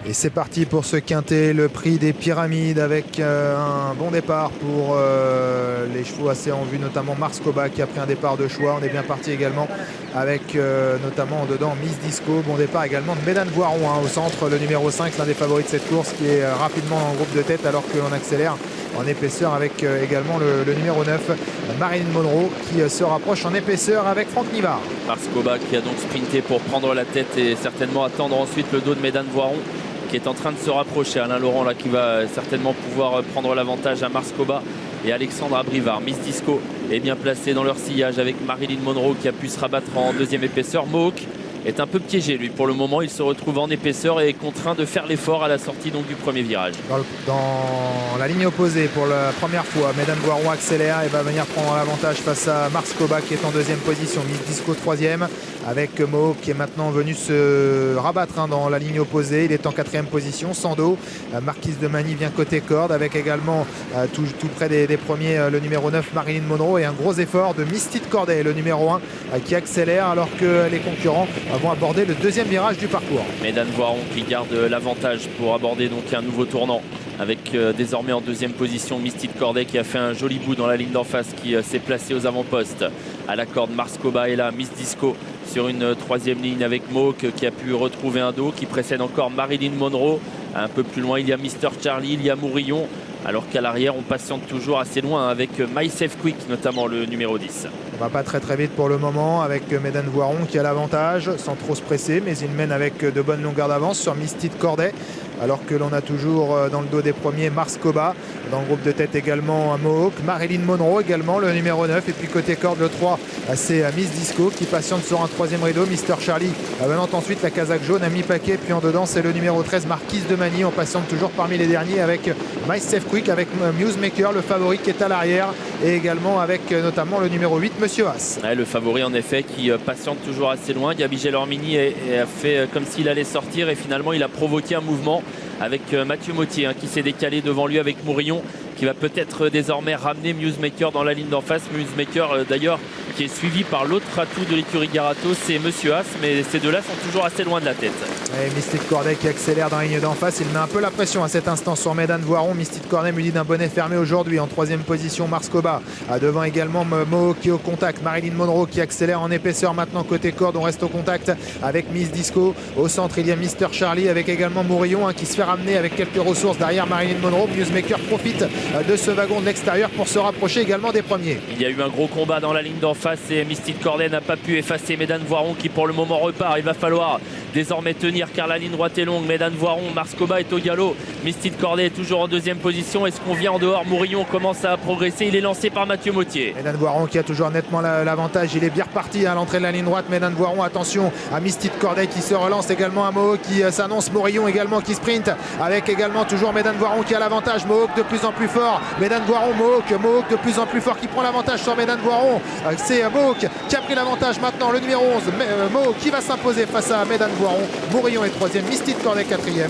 Et c'est parti pour ce quintet, le prix des Pyramides avec un bon départ pour les chevaux assez en vue, notamment Mars Koba qui a pris un départ de choix. On est bien parti également avec notamment dedans Miss Disco. Bon départ également de Mesdames Voiron au centre, le numéro 5, l'un des favoris de cette course qui est rapidement en groupe de tête alors qu'on accélère en épaisseur avec également le numéro 9, Marilyn Monroe qui se rapproche en épaisseur avec Franck Nivard. Mars Koba qui a donc sprinté pour prendre la tête et certainement attendre ensuite le dos de Mesdames Voiron qui est en train de se rapprocher. Alain Laurent là qui va certainement pouvoir prendre l'avantage à Mars Koba et Alexandra Brivard. Miss Disco est bien placée dans leur sillage avec Marilyn Monroe qui a pu se rabattre en deuxième épaisseur. Mohawk est un peu piégé lui pour le moment, il se retrouve en épaisseur et est contraint de faire l'effort à la sortie donc du premier virage. Dans la ligne opposée pour la première fois, Mesdames Voiron accélère et va venir prendre l'avantage face à Mars Koba qui est en deuxième position, Miss Disco troisième avec Mohawk qui est maintenant venu se rabattre dans la ligne opposée, il est en quatrième position. Sando, Marquise de Mani vient côté corde avec également tout près des premiers le numéro 9 Marilyn Monroe et un gros effort de Misty Corday, le numéro 1 qui accélère alors que les concurrents vont aborder le deuxième virage du parcours. Mesdames Voiron qui garde l'avantage pour aborder donc un nouveau tournant avec désormais en deuxième position Misty Corday qui a fait un joli bout dans la ligne d'en face, qui s'est placé aux avant-postes. À la corde, Mars Koba est là, Miss Disco sur une troisième ligne avec Mohawk qui a pu retrouver un dos, qui précède encore Marilyn Monroe. Un peu plus loin, il y a Mr Charlie, il y a Mourillon, alors qu'à l'arrière, on patiente toujours assez loin avec MySafe Quick, notamment le numéro 10. On va pas très vite pour le moment avec Mesdames Voiron qui a l'avantage sans trop se presser, mais il mène avec de bonnes longueurs d'avance sur Misty Corday, alors que l'on a toujours dans le dos des premiers Mars Koba, dans le groupe de tête également Mohawk, Marilyn Monroe également le numéro 9, et puis côté corde le 3 c'est Miss Disco qui patiente sur un troisième rideau. Mr Charlie venant ensuite la casaque jaune à mi-paquet, puis en dedans c'est le numéro 13 Marquise de Mani. On patiente toujours parmi les derniers avec MySafe Quick, avec Musemaker le favori qui est à l'arrière, et également avec notamment le numéro 8 Monsieur Haas. Ouais, le favori en effet qui patiente toujours assez loin. Gabi Gelormini a fait comme s'il allait sortir et finalement il a provoqué un mouvement avec Mathieu Mottier qui s'est décalé devant lui avec Mourillon qui va peut-être désormais ramener Musemaker dans la ligne d'en face. Musemaker d'ailleurs qui est suivi par l'autre atout de l'écurie Garato, c'est Monsieur Haas, mais ces deux-là sont toujours assez loin de la tête. Et Mystique Corday qui accélère dans la ligne d'en face, il met un peu la pression à cet instant sur Mesdames Voiron. Mystique Corday muni d'un bonnet fermé aujourd'hui. En troisième position Mars Koba, devant également Mohawk qui est au contact, Marilyn Monroe qui accélère en épaisseur maintenant côté corde. On reste au contact avec Miss Disco. Au centre il y a Mr Charlie avec également Mourillon qui se fait ramener avec quelques ressources derrière Marilyn Monroe. Musemaker profite de ce wagon de l'extérieur pour se rapprocher également des premiers. Il y a eu un gros combat dans la ligne d'en face et Mystique Corday n'a pas pu effacer Mesdames Voiron qui pour le moment repart. Il va falloir désormais tenir car la ligne droite est longue. Mesdames Voiron, Mars Koba est au galop, Mystique Corday est toujours en deuxième position. Est-ce qu'on vient en dehors? Mourillon commence à progresser, il est lancé par Mathieu Mottier. Mesdames Voiron qui a toujours nettement l'avantage, il est bien reparti à l'entrée de la ligne droite. Mesdames Voiron, attention à Mystique Corday qui se relance également, à Mohawk qui s'annonce, Mourillon également qui sprint avec également toujours Mesdames Voiron qui a l'avantage. Mohawk de plus en plus fort, Mesdames Voiron, Mohawk de plus en plus fort qui prend l'avantage sur Mesdames Voiron. C'est Mohawk qui a pris l'avantage maintenant, le numéro 11 Mohawk qui va s'imposer face à Mesdames Voiron. Mourillon est troisième, Mystique Corday quatrième.